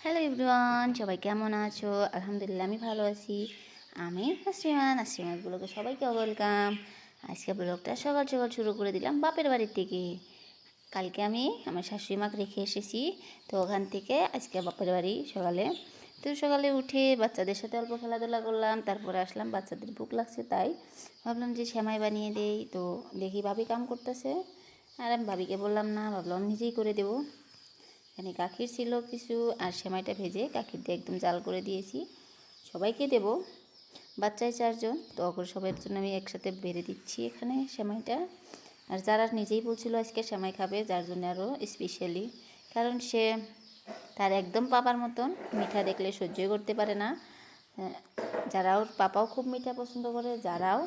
Hello everyone, সবাই কেমন আছো? আলহামদুলিল্লাহ আমি ভালো আছি। আমি নাসরিমান ব্লগে সবাইকে ওয়েলকাম। আজকে ব্লগটা সকাল সকাল শুরু করে দিলাম বাপের বাড়ির থেকে। কালকে আমি আমার শাশুড়ি মাকে রেখে এসেছি, তো ওখান থেকে আজকে বাপের বাড়ি সকালে। তো সকালে উঠে বাচ্চাদের সাথে অল্প খেলাধুলা করলাম, তারপরে আসলাম। বাচ্চাদের ভুক লাগছে তাই ভাবলাম যে সেমাই বানিয়ে দেই। তো দেখি ভাবি কাম করতেছে, আর আমি ভাবিকে বললাম না, ভাবলাম নিজেই করে দেবো। এখানে গাখির ছিল কিছু, আর সেমাইটা ভেজে গাখির দিয়ে একদম জাল করে দিয়েছি। সবাইকে দেব, বাচ্চায় 4 জন, তো অগর সবাইয়ের জন্য আমি একসাথে বেড়ে দিচ্ছি এখানে সেমাইটা। আর যারা নিজেই বলছিল আজকে সেমাই খাবে, যার জন্য আরও স্পেশালি, কারণ সে তার একদম পাপার মতন মিঠা দেখলে সহ্যই করতে পারে না। যারা ওর পাপাও খুব মিঠা পছন্দ করে, যারাও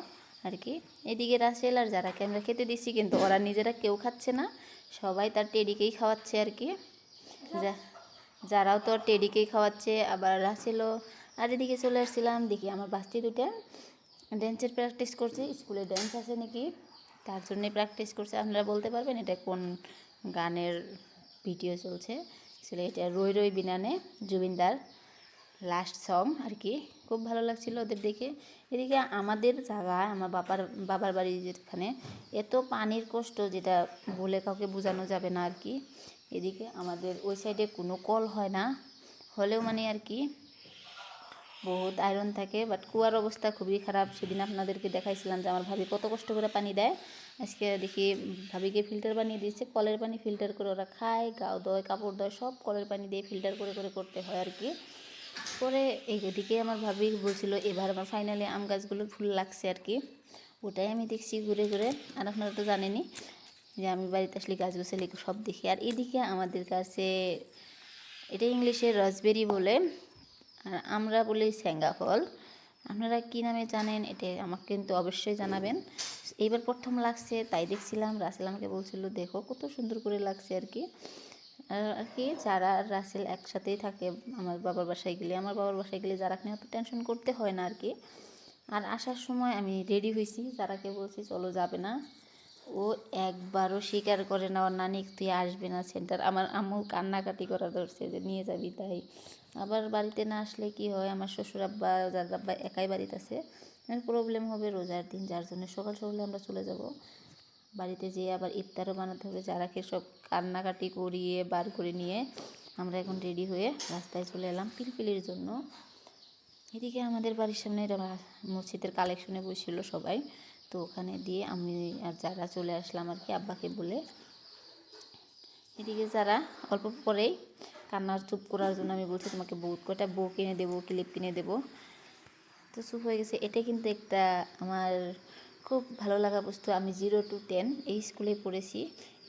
আর কি। এদিকে রাসেল আর যারাকে আমরা খেতে দিচ্ছি, কিন্তু ওরা নিজেরা কেউ খাচ্ছে না, সবাই তার টেডিকেই খাওয়াচ্ছে আর কি। যারাও তো টেডিকেই খাওয়াচ্ছে, আবার রাসেলও। আর এদিকে চলে আসছিলাম, দেখি আমার বাস্তি দুটো ড্যান্সের প্র্যাকটিস করছে, স্কুলে ড্যান্স আছে নাকি, তার জন্যে প্র্যাকটিস করছে। আপনারা বলতে পারবেন এটা কোন গানের ভিডিও চলছে? আসলে এটা রই রই বিনানে জুবিনদার লাস্ট সং আর কি। খুব ভালো লাগছিল ওদের দেখে। এদিকে আমাদের জায়গায়, আমার বাবার বাড়ি যেখানে, এত পানির কষ্ট যেটা বলে কাউকে বোঝানো যাবে না আর কি। এদিকে আমাদের ওই সাইডে কোনো কল হয় না, হলেও মানে আর কি বহুত আয়রন থাকে। বাট কুয়ার অবস্থা খুবই খারাপ। সেদিন আপনাদেরকে দেখাইছিলাম যে আমার ভাবি কত কষ্ট করে পানি দেয়। আজকে দেখি ভাবিকে ফিল্টার বানিয়ে দিয়েছে, কলের পানি ফিল্টার করে ওরা খায়, গাও ধোয়, কাপড় ধোয়, সব কলের পানি দিয়ে ফিল্টার করে করে করতে হয় আর কি। পরে এইদিকে আমার ভাবি বলছিল এবার আমার ফাইনালি আম গাছগুলো ফুল লাগছে আর কি। ওটাই আমি দেখছি ঘুরে ঘুরে। আর আপনারা তো জানেনই যে আমি বাড়িতে আসলে গাছগাছালি সব দেখি। আর এদিকে আমাদের কাছে এটা ইংলিশে রসবেরি বলে, আর আমরা বলি স্যাঙ্গা ফল। আপনারা কী নামে জানেন এটা আমাকে কিন্তু অবশ্যই জানাবেন। এইবার প্রথম লাগছে তাই দেখছিলাম, রাসেল আমাকে বলছিল দেখো কত সুন্দর করে লাগছে আর কি। আর কি যারা আর রাসেল একসাথেই থাকে আমার বাবার বাসায় গেলে। আমার বাবার বাসায় গেলে যারা নিয়ে অত টেনশন করতে হয় না আর কি। আর আসার সময় আমি রেডি হয়েছি, যারাকে বলছি চলো যাবে না, ও একবারও স্বীকার করে না ওর নানি তুই আসবে না সেন্টার। আমার আম্মু কান্নাকাটি করা ধরছে যে নিয়ে যাবি তাই। আবার বাড়িতে না আসলে কি হয়, আমার শ্বশুর আব্বা যার আব্বা একাই বাড়িতে আছে, প্রবলেম হবে রোজার দিন, যার জন্য সকাল সকালে আমরা চলে যাব। বাড়িতে যেয়ে আবার ইফতারও বানাতে হবে, যারাকে সব কান্নাকাটি করিয়ে বার করে নিয়ে আমরা এখন রেডি হয়ে রাস্তায় চলে এলাম পিলপিলির জন্য। এদিকে আমাদের বাড়ির সামনে মসজিদের কালেকশনে বসছিল সবাই, তো ওখানে দিয়ে আমি আর যারা চলে আসলাম আর কি আব্বাকে বলে। এদিকে যারা অল্প পরেই কান্নার চুপ করার জন্য আমি বলছি তোমাকে বহুত কয়টা বউ কিনে দেবো, ক্লিপ কিনে দেবো, তো চুপ হয়ে গেছে। এটা কিন্তু একটা আমার খুব ভালো লাগা বস্তু। আমি 0 to 10 এই স্কুলে পড়েছি।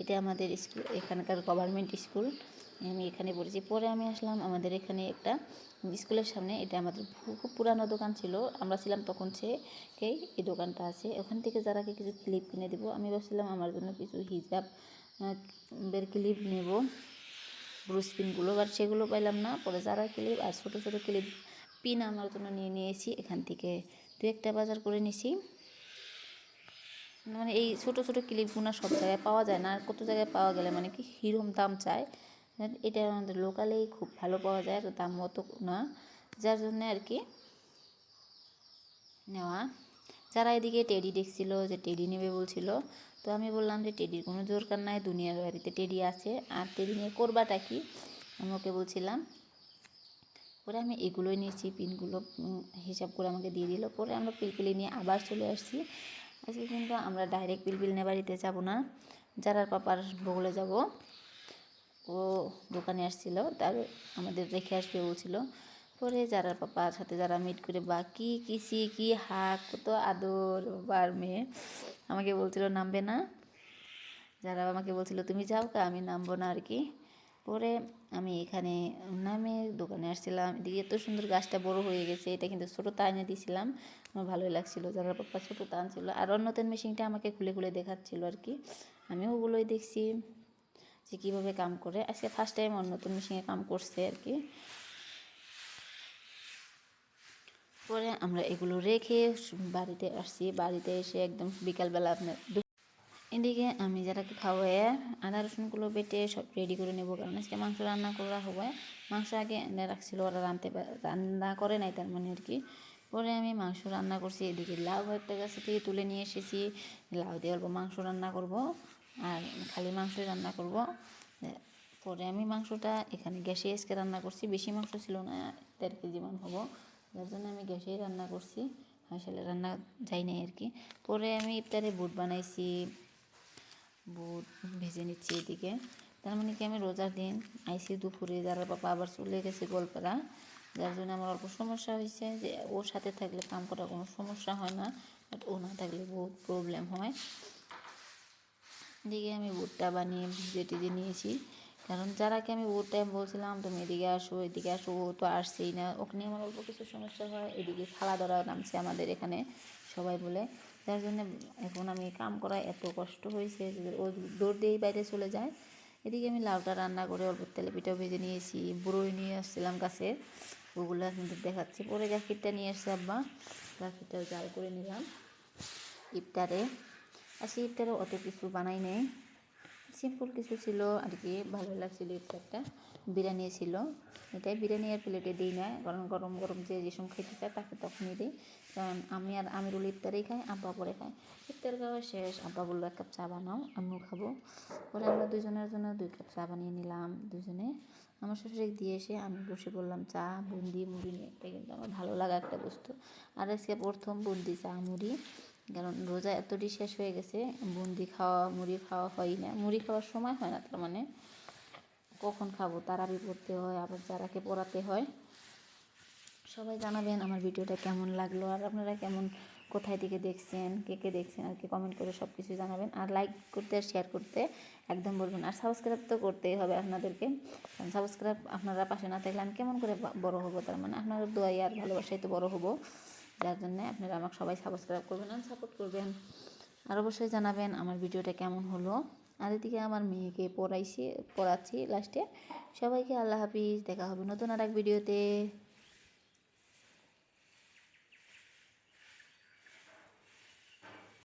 এটা আমাদের স্কুল, এখানকার গভর্নমেন্ট স্কুল, আমি এখানে পড়েছি। পরে আমি আসলাম আমাদের এখানে একটা স্কুলের সামনে, এটা আমাদের খুব পুরানো দোকান ছিল, আমরা ছিলাম তখন থেকেই এই দোকানটা আছে। ওখান থেকে যারাকে কিছু ক্লিপ কিনে দেবো, আমি ভাবছিলাম আমার জন্য কিছু হিজাব বের ক্লিপ নেব, ব্রুশ পিনগুলো, বাট সেগুলো পাইলাম না। পরে যারা ক্লিপ আর ছোটো ছোটো ক্লিপ পিন আমার জন্য নিয়েছি এখান থেকে 2-1টা বাজার করে নিছি। মানে এই ছোটো ছোটো ক্লিপগুলো সব জায়গায় পাওয়া যায় না, আর কত জায়গায় পাওয়া গেলে মানে কি হিরম দাম চায়। এটা আমাদের লোকালেই খুব ভালো পাওয়া যায়, তো দাম অত না, যার জন্য আর কি নেওয়া। যারা এদিকে টেডি দেখছিল যে টেডি নেবে বলছিল, তো আমি বললাম যে টেডির কোনো দরকার নাই, দুনিয়ার বাড়িতে টেডি আছে, আর টেডি নিয়ে করবাটা কি, আমি ওকে বলছিলাম। পরে আমি এগুলোই নিয়েছি, পিনগুলো হিসাব করে আমাকে দিয়ে দিল। পরে আমরা পিলপিলি নিয়ে আবার চলে আসছি। আজকে কিন্তু আমরা ডাইরেক্ট পিলপিল নিয়ে বাড়িতে যাব না, যারার পাপার বগলে যাব। ও দোকানে আসছিল, তার আমাদের রেখে আসবে বলছিল। পরে যারার পাপার সাথে যারা মিট করে বা কী কিসি কী হাক কত আদর বাবার মেয়ে, আমাকে বলছিল নামবে না। যারা আমাকে বলছিল তুমি যাও কা, আমি নামবো না আর কি। পরে আমি এখানে নামে দোকানে আসছিলাম। এদিকে এত সুন্দর গাছটা বড় হয়ে গেছে, এটা কিন্তু ছোটো তা এনে দিয়েছিলাম, আমার ভালোই লাগছিলো। যারা পাপা ছোটো তা আনছিল, আর অন্যতেন মেশিনটা আমাকে খুলে খুলে দেখাচ্ছিল আর কি। আমিও ওগুলোই দেখছি যে কীভাবে কাম করে। আজকে ফার্স্ট টাইম অন্য নতুন মেশিনে কাম করছে আর কি। পরে আমরা এগুলো রেখে বাড়িতে আসছি। বাড়িতে এসে একদম বিকালবেলা আপনার এদিকে আমি যারাকে খাওয়াই আদা রসুনগুলো বেটে সব রেডি করে নেবো, কারণ আজকে মাংস রান্না করা হবে। মাংস আগে এনে রাখছিল, ওরা রান্না করে নাই তার মানে আর কি। পরে আমি মাংস রান্না করছি। এদিকে লাউ একটা গাছে থেকে তুলে নিয়ে এসেছি, লাউ দিয়ে অল্প মাংস রান্না করব, আর খালি মাংসই রান্না করব। পরে আমি মাংসটা এখানে গ্যাসে আজকে রান্না করছি, বেশি মাংস ছিল না, 1.5 কেজি মান হবো, যার জন্য আমি গ্যাসেই রান্না করছি, আসলে রান্না যাই নাই আর কি। পরে আমি ইফতারে বুট বানাইছি, বুট ভেজে নিচ্ছি এদিকে। তার মানে কি আমি রোজার দিন আইসি দুপুরে, যারা বাবা আবার চলে গেছে গোলপাড়া, যার জন্য আমার অল্প সমস্যা হয়েছে, যে ওর সাথে থাকলে কাম করা কোনো সমস্যা হয় না, বাট ও না থাকলে বহুত প্রবলেম হয়। এদিকে আমি বুটটা বানিয়ে ভিজে টিজে নিয়েছি, কারণ যারাকে আমি বহুত টাইম বলছিলাম তুমি এদিকে আসো এদিকে আসো, ও তো আসছেই না, ওখানে আমার অল্প কিছু সমস্যা হয়। এদিকে খালা ধরা নামছে আমাদের এখানে সবাই বলে, যার জন্য এখন আমি কাম করা এত কষ্ট হয়েছে যে ও দৌড় দিয়েই বাইরে চলে যায়। এদিকে আমি লাউটা রান্না করে অল্প তেলে পিঠাও ভেজে নিয়েছি, বড়ই নিয়ে আসছিলাম গাছের, ওগুলো আপনাদের দেখাচ্ছি। পরে গাখিরটা নিয়ে এসছে আব্বা, গাখিরটাও জাল করে নিলাম ইফতারে। আজকে ইফতারে অত কিছু বানাই নেই, সিম্পল কিছু ছিল আর কি, ভালো লাগছিল। ইফতারটা বিরিয়ানি ছিল, এটাই বিরিয়ানি আর প্লেটে দিই না, কারণ গরম গরম যে যেসব খেতে চায় তাকে তখনই দিই। কারণ আমি আর আমিরুল ইফতারেই খাই, আব্বা পরে খাই। ইফতার খাওয়া শেষ, আব্বা বললো 1 কাপ চা বানাও, আমিও খাবো। পরে আমরা দুজনের জন্য 2 কাপ চা বানিয়ে নিলাম দুজনে। আমার শ্বশুরে দিয়ে এসে আমি বসে পড়লাম চা, বুন্দি মুড়ি নিয়ে। এটা কিন্তু আমার ভালো লাগা একটা বস্তু। আর আজকে প্রথম বুন্দি চা মুড়ি, কারণ রোজা এতটি শেষ হয়ে গেছে, বুন্দি খাওয়া মুড়ি খাওয়া হয় না, মুড়ি খাওয়ার সময় হয় না, তার মানে কখন খাবো, তারাবি পড়তে হয়, আবার যারাকে পড়াতে হয়। সবাই জানাবেন আমার ভিডিওটা কেমন লাগলো, আর আপনারা কেমন, কোথায় থেকে দেখছেন, কে কে দেখছেন আর কি, কমেন্ট করে সব কিছু জানাবেন। আর লাইক করতে আর শেয়ার করতে একদম বলবেন, আর সাবস্ক্রাইব তো করতেই হবে আপনাদেরকে, কারণ সাবস্ক্রাইব আপনারা পাশে না থাকলে আমি কেমন করে বড় হবো, তার মানে আপনাদের দোয়াই আর ভালোবাসাই তো বড় হবো। যার জন্য আপনারা আমাকে সবাই সাবস্ক্রাইব করবেন আর সাপোর্ট করবেন। আর অবশ্যই জানাবেন আমার ভিডিওটা কেমন হলো। আর এদিকে আমার মেয়েকে পড়াচ্ছি লাস্টে। সবাইকে আল্লাহ হাফিজ, দেখা হবে নতুন আর এক ভিডিওতে।